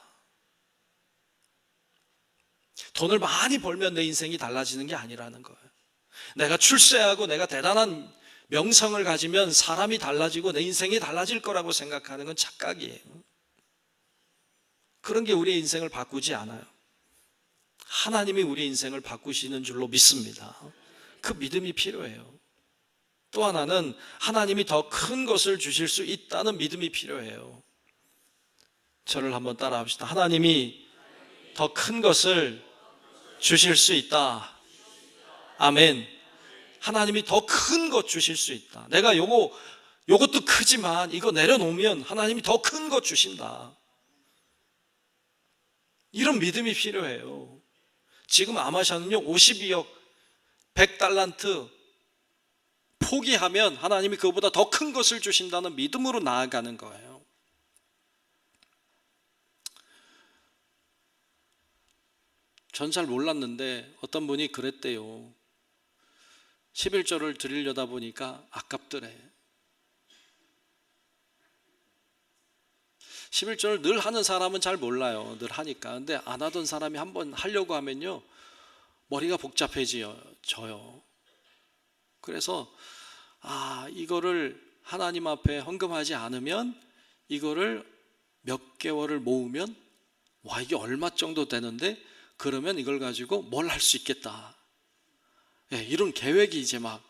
돈을 많이 벌면 내 인생이 달라지는 게 아니라는 거예요. 내가 출세하고 내가 대단한 명성을 가지면 사람이 달라지고 내 인생이 달라질 거라고 생각하는 건 착각이에요. 그런 게 우리의 인생을 바꾸지 않아요. 하나님이 우리 인생을 바꾸시는 줄로 믿습니다. 그 믿음이 필요해요. 또 하나는 하나님이 더 큰 것을 주실 수 있다는 믿음이 필요해요. 저를 한번 따라합시다. 하나님이 더 큰 것을 주실 수 있다. 아멘. 하나님이 더 큰 것 주실 수 있다. 내가 요것도 크지만 이거 내려놓으면 하나님이 더 큰 것 주신다. 이런 믿음이 필요해요. 지금 아마샤는요 52억 100달란트 포기하면 하나님이 그보다 더 큰 것을 주신다는 믿음으로 나아가는 거예요. 전 잘 몰랐는데 어떤 분이 그랬대요. 11조를 드리려다 보니까 아깝더래. 11조를 늘 하는 사람은 잘 몰라요. 늘 하니까. 근데 안 하던 사람이 한번 하려고 하면요 머리가 복잡해져요. 그래서 이거를 하나님 앞에 헌금하지 않으면 이거를 몇 개월을 모으면 이게 얼마 정도 되는데 그러면 이걸 가지고 뭘 할 수 있겠다. 이런 계획이 이제 막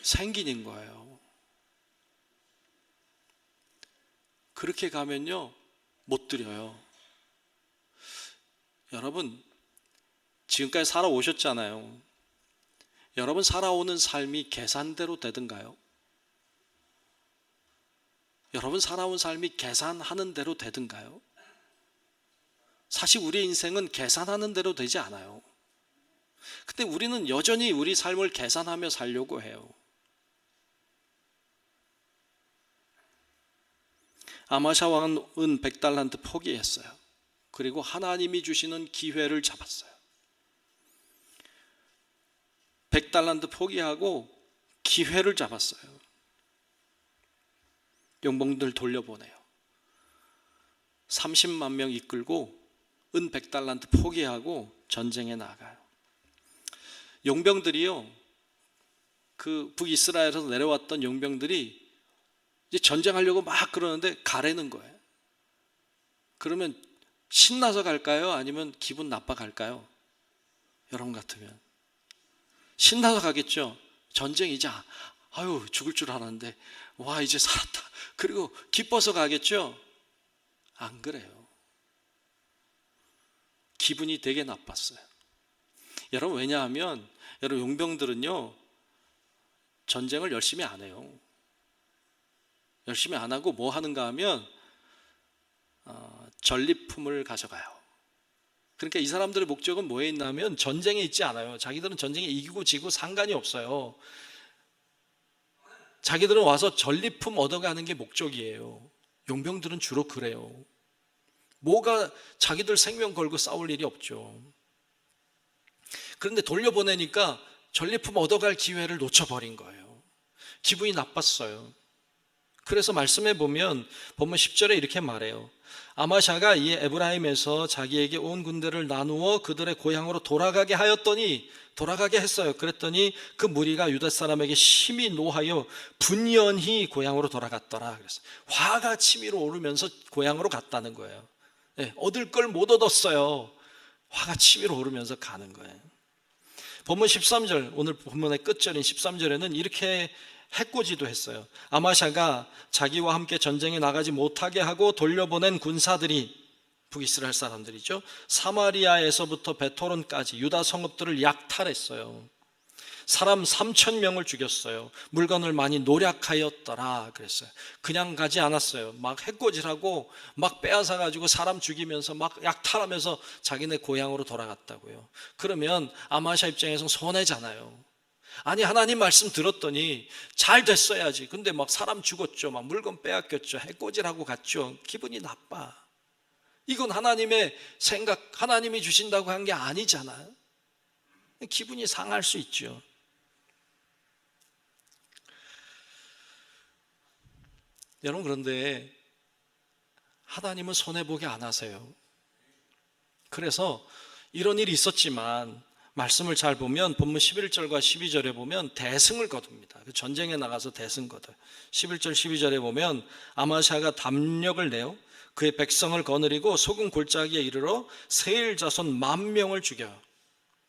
생기는 거예요. 그렇게 가면요 못 드려요. 여러분 지금까지 살아오셨잖아요. 여러분 살아오는 삶이 계산대로 되던가요? 여러분 살아온 삶이 계산하는 대로 되던가요? 사실 우리 인생은 계산하는 대로 되지 않아요. 근데 우리는 여전히 우리 삶을 계산하며 살려고 해요. 아마샤 왕은 은 100달란트 포기했어요. 그리고 하나님이 주시는 기회를 잡았어요. 100달란트 포기하고 기회를 잡았어요. 용병들 돌려보내요. 30만 명 이끌고 은 100달란트 포기하고 전쟁에 나가요. 용병들이요, 그 북이스라엘에서 내려왔던 용병들이 이제 전쟁하려고 막 그러는데 가라는 거예요. 그러면 신나서 갈까요? 아니면 기분 나빠 갈까요? 여러분 같으면 신나서 가겠죠. 전쟁이자 죽을 줄 알았는데 이제 살았다. 그리고 기뻐서 가겠죠. 안 그래요. 기분이 되게 나빴어요. 여러분 왜냐하면 여러분 용병들은요 전쟁을 열심히 안 해요. 열심히 안 하고 뭐 하는가 하면 전리품을 가져가요. 그러니까 이 사람들의 목적은 뭐에 있냐면 전쟁에 있지 않아요. 자기들은 전쟁에 이기고 지고 상관이 없어요. 자기들은 와서 전리품 얻어가는 게 목적이에요. 용병들은 주로 그래요. 뭐가 자기들 생명 걸고 싸울 일이 없죠. 그런데 돌려보내니까 전리품 얻어갈 기회를 놓쳐버린 거예요. 기분이 나빴어요. 그래서 말씀해 보면 본문 10절에 이렇게 말해요. 아마샤가 이 에브라임에서 자기에게 온 군대를 나누어 그들의 고향으로 돌아가게 하였더니, 돌아가게 했어요. 그랬더니 그 무리가 유다 사람에게 심히 노하여 분연히 고향으로 돌아갔더라. 그래서 화가 치밀어 오르면서 고향으로 갔다는 거예요. 네, 얻을 걸 못 얻었어요. 화가 치밀어 오르면서 가는 거예요. 본문 13절, 오늘 본문의 끝절인 13절에는 이렇게 해코지도 했어요. 아마샤가 자기와 함께 전쟁에 나가지 못하게 하고 돌려보낸 군사들이, 북이스라엘 사람들이죠, 사마리아에서부터 베토론까지 유다 성읍들을 약탈했어요. 사람 3,000명을 죽였어요. 물건을 많이 노략하였더라 그랬어요. 그냥 가지 않았어요. 막 해코지하고 막 빼앗아 가지고 사람 죽이면서 막 약탈하면서 자기네 고향으로 돌아갔다고요. 그러면 아마샤 입장에서 손해잖아요. 아니, 하나님 말씀 들었더니 잘 됐어야지. 근데 막 사람 죽었죠. 막 물건 빼앗겼죠. 해코지하고 갔죠. 기분이 나빠. 이건 하나님의 생각, 하나님이 주신다고 한 게 아니잖아요. 기분이 상할 수 있죠. 여러분, 그런데 하나님은 손해보게 안 하세요. 그래서 이런 일이 있었지만 말씀을 잘 보면 본문 11절과 12절에 보면 대승을 거둡니다. 전쟁에 나가서 대승 거둬요. 11절 12절에 보면 아마샤가 담력을 내어 그의 백성을 거느리고 소금 골짜기에 이르러 세일 자손 10,000명을 죽여요.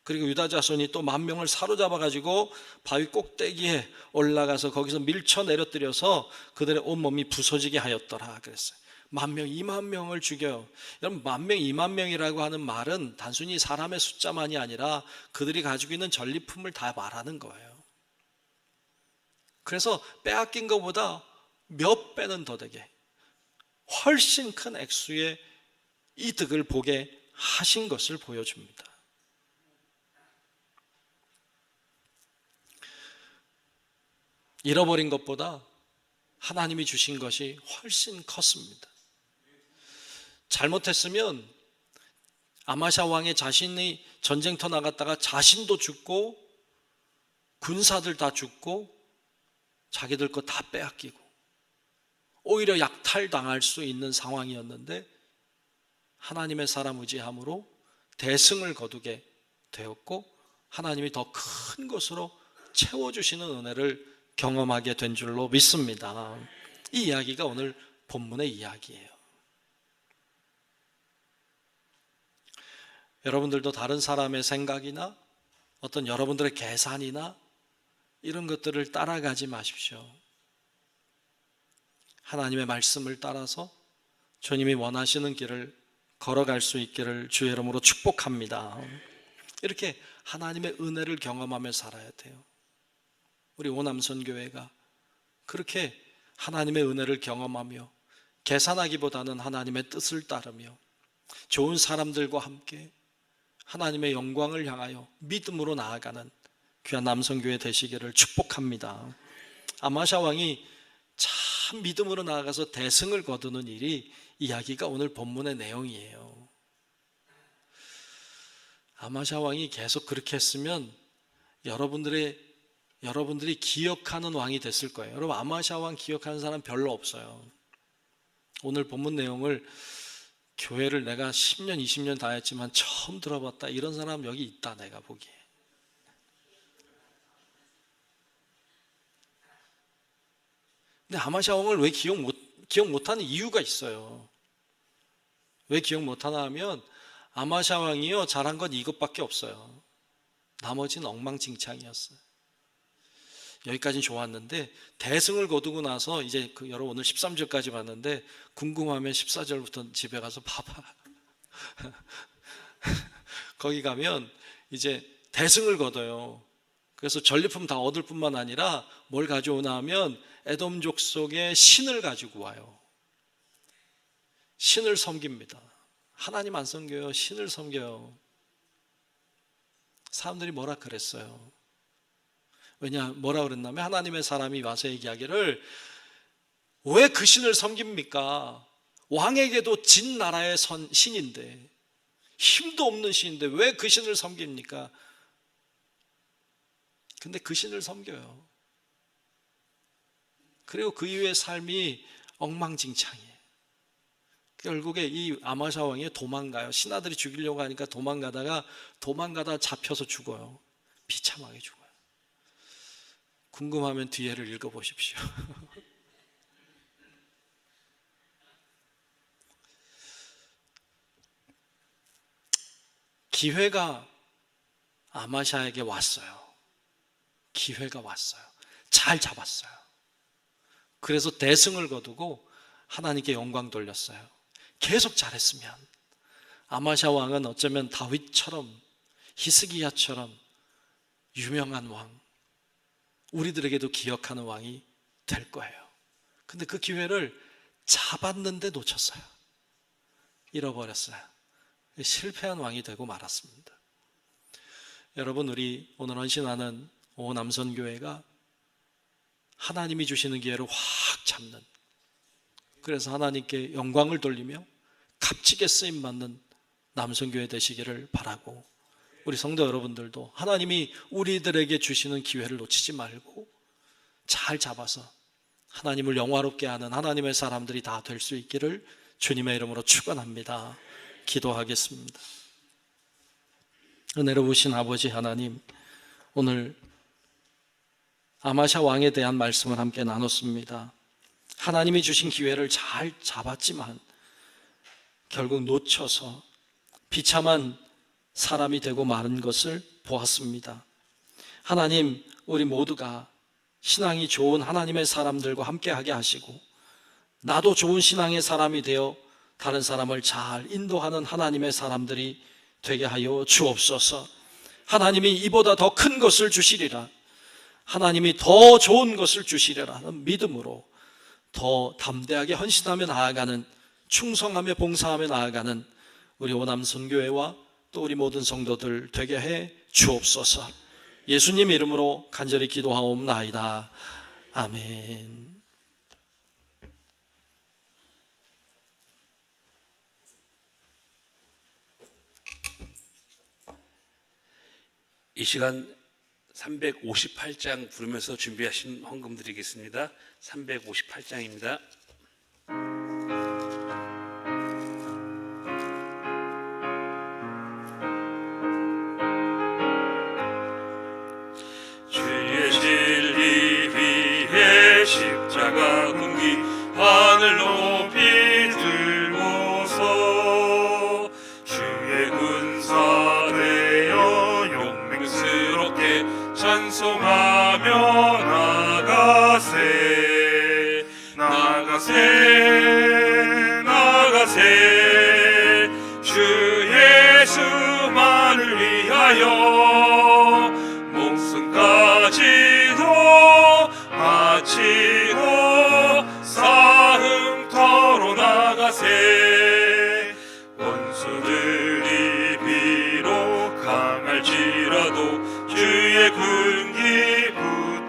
그리고 유다 자손이 또 10,000명을 사로잡아 가지고 바위 꼭대기에 올라가서 거기서 밀쳐 내려뜨려서 그들의 온몸이 부서지게 하였더라 그랬어요. 10,000명, 20,000명을 죽여요. 여러분, 10,000명, 20,000명이라고 하는 말은 단순히 사람의 숫자만이 아니라 그들이 가지고 있는 전리품을 다 말하는 거예요. 그래서 빼앗긴 것보다 몇 배는 더 되게 훨씬 큰 액수의 이득을 보게 하신 것을 보여줍니다. 잃어버린 것보다 하나님이 주신 것이 훨씬 컸습니다. 잘못했으면 아마샤 왕의 자신이 전쟁터 나갔다가 자신도 죽고 군사들 다 죽고 자기들 거 다 빼앗기고 오히려 약탈당할 수 있는 상황이었는데 하나님의 사람 의지함으로 대승을 거두게 되었고 하나님이 더 큰 것으로 채워주시는 은혜를 경험하게 된 줄로 믿습니다. 이 이야기가 오늘 본문의 이야기예요. 여러분들도 다른 사람의 생각이나 어떤 여러분들의 계산이나 이런 것들을 따라가지 마십시오. 하나님의 말씀을 따라서 주님이 원하시는 길을 걸어갈 수 있기를 주의 이름으로 축복합니다. 이렇게 하나님의 은혜를 경험하며 살아야 돼요. 우리 오남선교회가 그렇게 하나님의 은혜를 경험하며 계산하기보다는 하나님의 뜻을 따르며 좋은 사람들과 함께 하나님의 영광을 향하여 믿음으로 나아가는 귀한 남성교회 되시기를 축복합니다. 아마샤 왕이 참 믿음으로 나아가서 대승을 거두는 일이 이야기가 오늘 본문의 내용이에요. 아마샤 왕이 계속 그렇게 했으면 여러분들이 기억하는 왕이 됐을 거예요. 여러분, 아마샤 왕 기억하는 사람 별로 없어요. 오늘 본문 내용을 교회를 내가 10년, 20년 다녔지만 처음 들어봤다 이런 사람 여기 있다 내가 보기에. 근데 아마샤 왕을 왜 기억 못하는 이유가 있어요. 왜 기억 못하나 하면 아마샤 왕이요 잘한 건 이것밖에 없어요. 나머지는 엉망진창이었어요. 여기까지는 좋았는데 대승을 거두고 나서 이제 여러분 오늘 13절까지 봤는데 궁금하면 14절부터 집에 가서 봐봐. 거기 가면 이제 대승을 거둬요. 그래서 전리품 다 얻을 뿐만 아니라 뭘 가져오나 하면 에돔 족속의 신을 가지고 와요. 신을 섬깁니다. 하나님 안 섬겨요. 신을 섬겨요. 사람들이 뭐라 그랬어요. 뭐라 그랬냐면 하나님의 사람이 와서 얘기하기를 왜 그 신을 섬깁니까? 왕에게도 진 나라의 신인데, 힘도 없는 신인데 왜 그 신을 섬깁니까? 근데 그 신을 섬겨요. 그리고 그 이후의 삶이 엉망진창이에요. 결국에 이 아마샤 왕이 도망가요. 신하들이 죽이려고 하니까 도망가다 잡혀서 죽어요. 비참하게 죽어요. 궁금하면 뒤에를 읽어보십시오. 기회가 아마샤에게 왔어요. 기회가 왔어요. 잘 잡았어요. 그래서 대승을 거두고 하나님께 영광 돌렸어요. 계속 잘했으면 아마샤 왕은 어쩌면 다윗처럼, 히스기야처럼 유명한 왕, 우리들에게도 기억하는 왕이 될 거예요. 근데 그 기회를 잡았는데 놓쳤어요. 잃어버렸어요. 실패한 왕이 되고 말았습니다. 여러분, 우리 오늘 헌신하는 오남선교회가 하나님이 주시는 기회를 확 잡는, 그래서 하나님께 영광을 돌리며 값지게 쓰임받는 남선교회 되시기를 바라고, 우리 성도 여러분들도 하나님이 우리들에게 주시는 기회를 놓치지 말고 잘 잡아서 하나님을 영화롭게 하는 하나님의 사람들이 다 될 수 있기를 주님의 이름으로 축원합니다. 기도하겠습니다. 은혜로우신 아버지 하나님, 오늘 아마샤 왕에 대한 말씀을 함께 나눴습니다. 하나님이 주신 기회를 잘 잡았지만 결국 놓쳐서 비참한 사람이 되고 마는 것을 보았습니다. 하나님, 우리 모두가 신앙이 좋은 하나님의 사람들과 함께하게 하시고, 나도 좋은 신앙의 사람이 되어 다른 사람을 잘 인도하는 하나님의 사람들이 되게 하여 주옵소서. 하나님이 이보다 더 큰 것을 주시리라, 하나님이 더 좋은 것을 주시리라는 믿음으로 더 담대하게 헌신하며 나아가는, 충성하며 봉사하며 나아가는 우리 오남선교회와 또 우리 모든 성도들 되게 해 주옵소서. 예수님 이름으로 간절히 기도하옵나이다. 아멘. 이 시간 358장 부르면서 준비하신 헌금 드리겠습니다. 358장입니다. 주의 진리 위에 십자가 군기 하늘 높이 들고서 주의 군사 되어 용맹스럽게 찬송하며 나가세 나가세 나가세 주 예수만을 위하여 목숨까지도 바치고 사흥터로 나가세 원수들이 비록 강할지라도 주의 근기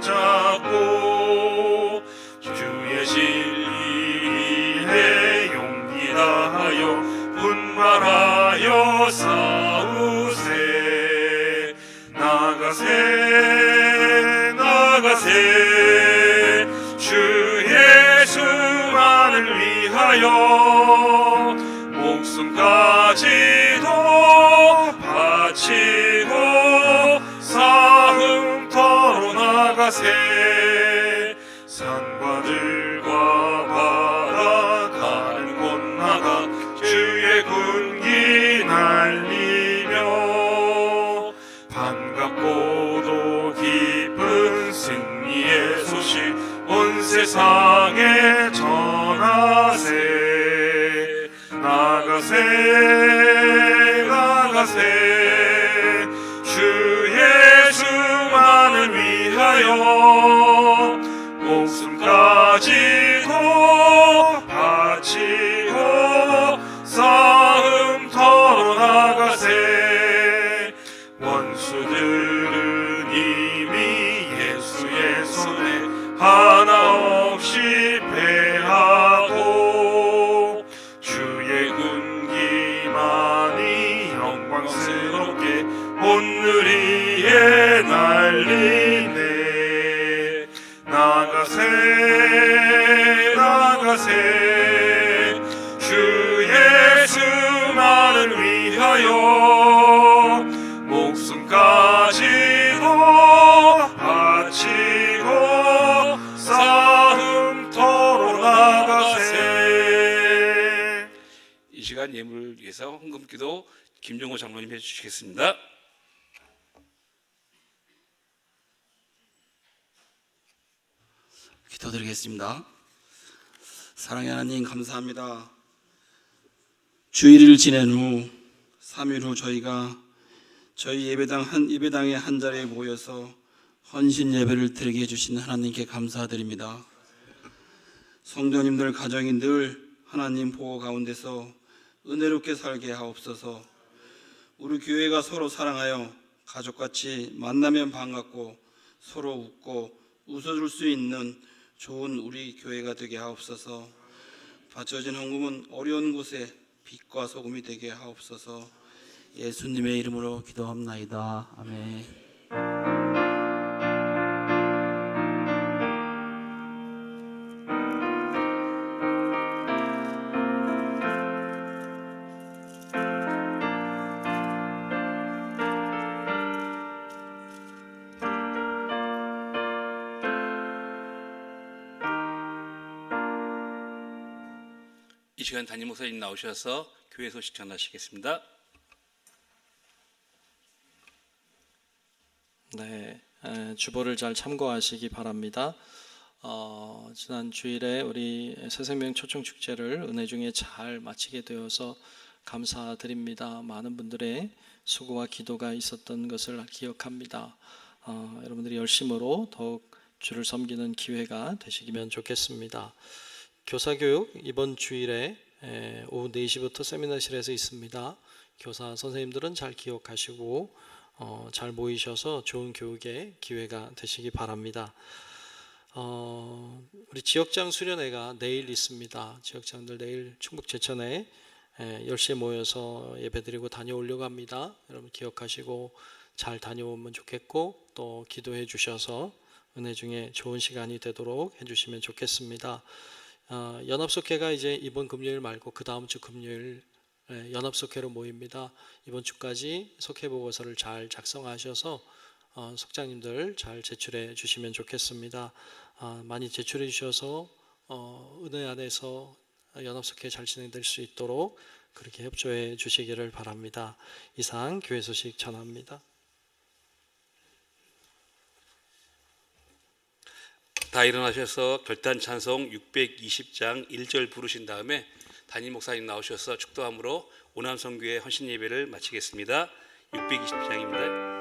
붙잡고 주의 진리에 용기 다하여 분발하여 싸우세 나가세 나가세 주 예수만을 위하여 목숨까지도 바치고 사흥터로 나가세 산과 들과 바다 가는 곳 나가 주의 군기 날리며 반갑고도 기쁜 승리의 소식 온 세상에 전하세 나가세 나가세 주 예수만을 위하여 목숨까지도 바치고 싸움터로 나가세 원수들은 이미 예수의 손에 하나 없이 패하고 하늘위에 날리네. 나가세 나가세 주 예수만을 위하여 목숨까지도 바치고 싸움터로 나가세. 이 시간 예물을 위해서 헌금기도 김종호 장로님 해주시겠습니다. 기도드리겠습니다. 사랑의 하나님 감사합니다. 주일을 지낸 후 3일 후 저희가 저희 예배당의 한 자리에 모여서 헌신 예배를 드리게 해주신 하나님께 감사드립니다. 성도님들 가정이 늘 하나님 보호 가운데서 은혜롭게 살게 하옵소서. 우리 교회가 서로 사랑하여 가족같이 만나면 반갑고 서로 웃고 웃어줄 수 있는 좋은 우리 교회가 되게 하옵소서. 바쳐진 헌금은 어려운 곳에 빛과 소금이 되게 하옵소서. 예수님의 이름으로 기도합나이다. 아멘. 이 시간 담임 목사님 나오셔서 교회 소식 전하시겠습니다. 네, 주보를 잘 참고하시기 바랍니다. 지난 주일에 우리 새생명 초청축제를 은혜 중에 잘 마치게 되어서 감사드립니다. 많은 분들의 수고와 기도가 있었던 것을 기억합니다. 여러분들이 열심으로 더욱 주를 섬기는 기회가 되시면 좋겠습니다. 교사교육 이번 주일에 오후 4시부터 세미나실에서 있습니다. 교사 선생님들은 잘 기억하시고 잘 모이셔서 좋은 교육의 기회가 되시기 바랍니다. 우리 지역장 수련회가 내일 있습니다. 지역장들 내일 충북 제천에 10시에 모여서 예배드리고 다녀오려고 합니다. 여러분 기억하시고 잘 다녀오면 좋겠고 또 기도해 주셔서 은혜 중에 좋은 시간이 되도록 해주시면 좋겠습니다. 연합속회가 이제 이번 금요일 말고 그 다음 주 금요일 연합속회로 모입니다. 이번 주까지 속회 보고서를 잘 작성하셔서 속장님들 잘 제출해 주시면 좋겠습니다. 많이 제출해 주셔서 은혜 안에서 연합속회 잘 진행될 수 있도록 그렇게 협조해 주시기를 바랍니다. 이상 교회 소식 전합니다. 다 일어나셔서 결단 찬송 620장 1절 부르신 다음에 담임 목사님 나오셔서 축도함으로 오남선교회 헌신 예배를 마치겠습니다. 620장입니다.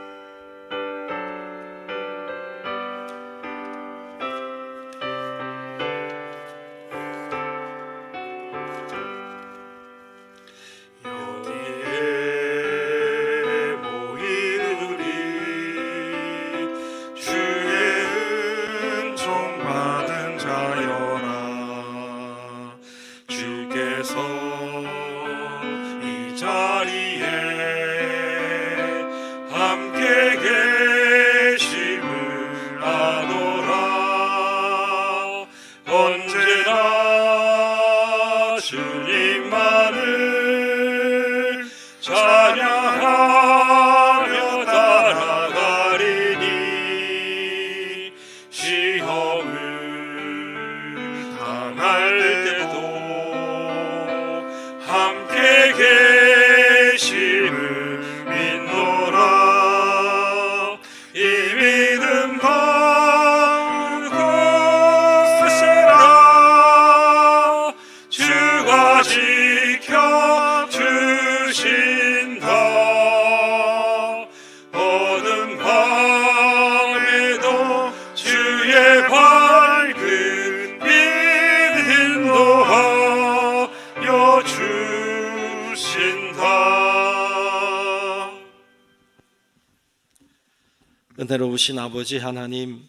은혜로우신 아버지 하나님,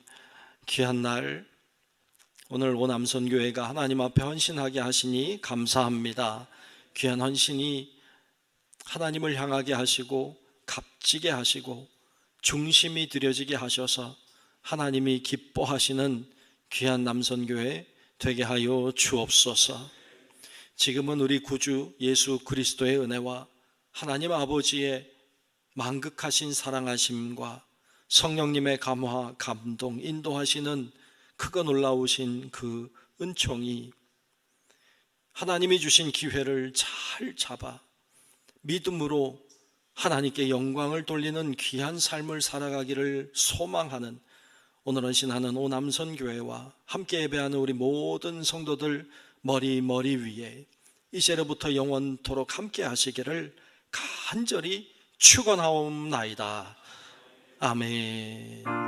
귀한 날 오늘 오남선교회가 하나님 앞에 헌신하게 하시니 감사합니다. 귀한 헌신이 하나님을 향하게 하시고 값지게 하시고 중심이 들여지게 하셔서 하나님이 기뻐하시는 귀한 남선교회 되게 하여 주옵소서. 지금은 우리 구주 예수 그리스도의 은혜와 하나님 아버지의 만극하신 사랑하심과 성령님의 감화, 감동, 인도하시는 크고 놀라우신 그 은총이 하나님이 주신 기회를 잘 잡아 믿음으로 하나님께 영광을 돌리는 귀한 삶을 살아가기를 소망하는 오늘은 신하는 오남선교회와 함께 예배하는 우리 모든 성도들 머리 위에 이제로부터 영원토록 함께 하시기를 간절히 축원하옵나이다. 아멘.